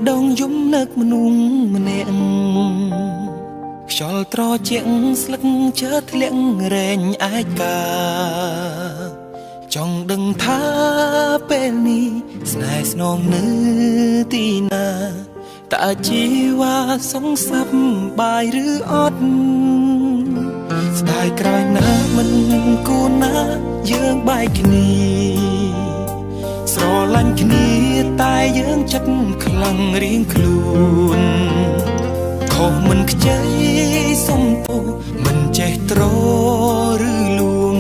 ដងយំនឹកមនុស្សម្នាក់ខ្យល់ត្រជាក់ស្លឹកជើធ្លាក់រែងឯកាចង់ដឹងថាពេលនេះស្នេហ៍ស្នងនៅទីណាតើជីវ៉ាសងសាប់បាយឬអត់ស្ដាយក្រោយណាមិនគួរណាយើងបែកគ្នាស្រឡាញ់គ្នាតែយើងចិត្តខ្លាំងរៀងខ្លួនខុសមិនខ្ចីសុំទោសមិនចេះត្រឬលួង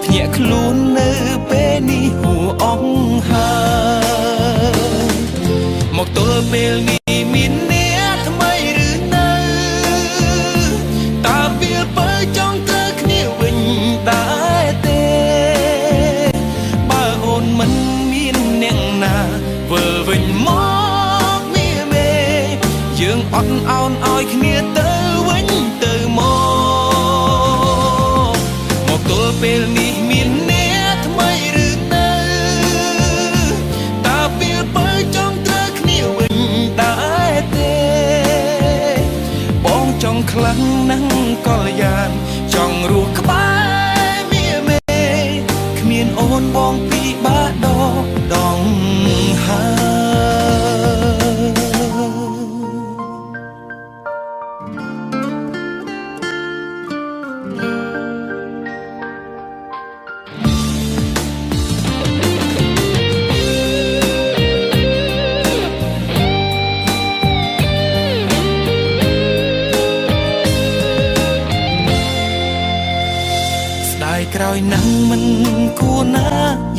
ភ្ញាក់ខ្លួននៅពេលនេះហួអង្ហើមកទល់ពេលនេះមានអ្នកថ្មីឬនៅតើពេលបើចង់ត្រូវគ្នាវិញដែរទេបើអូនមិនមានអ្នកណាវិលវិញមកមានមេយើងអត់អោនឲ្យគ្នាទៅវិញទៅមកទល់ពេលនេះមានអ្នកថ្មីឬនៅតើពេលបើចង់ត្រូវគ្នាវិញដែរទេបងចង់ខ្លាំងណាស់កលយានចង់រស់ក្បែរមាមេគ្មានអូនបងពីបាដដងហើក្រោយណាំងមិនគួរណា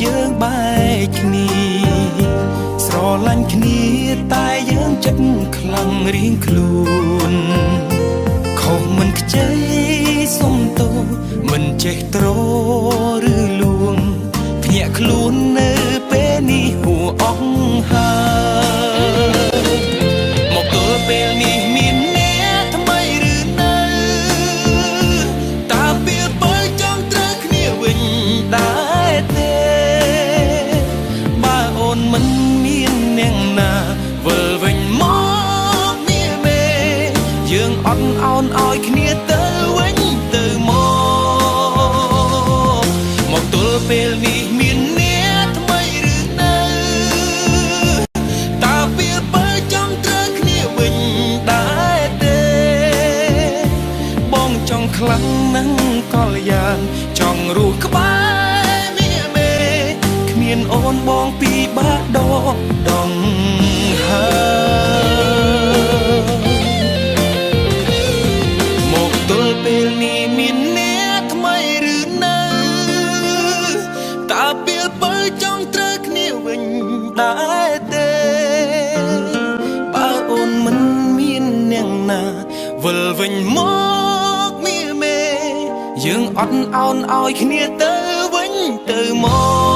យើងបែកគ្នាស្រឡាញ់គ្នាតែយើងចិត្តខ្លាំងរៀងខ្លួនខុសមិនខ្ចីសុំទោសមិនចេះត្រឬលួងភ្ញាក់ខ្លួននៅពេលនេះហួអង្ហើមកទល់ពេលនេះមានអ្នកថ្មីឬនៅតើពេលបើចង់ត្រូវគ្នាវិញដែរទេបើអូនមិនមានអ្នកណាវិលវិញមកមានមេយើងអត់អោនឲ្យគ្នាទៅវិញទៅមកទល់ពេលនេះមានអ្នកថ្មីឬនៅតើពេលបើចង់ត្រូវគ្នាវិញដែរទេបងចង់ខ្លាំងណាស់កលយានចង់រស់ក្បែរមាមេគ្មានអូនបងពីបាដដងហើមកទល់ពេលនេះមានអ្នកថ្មីឬនៅតើពេលបើចង់ត្រូវគ្នាវិញដែរទេបើអូនមិនមានអ្នកណាវិលវិញមកមានមេយើងអត់អោនឲ្យគ្នាទៅវិញទៅមក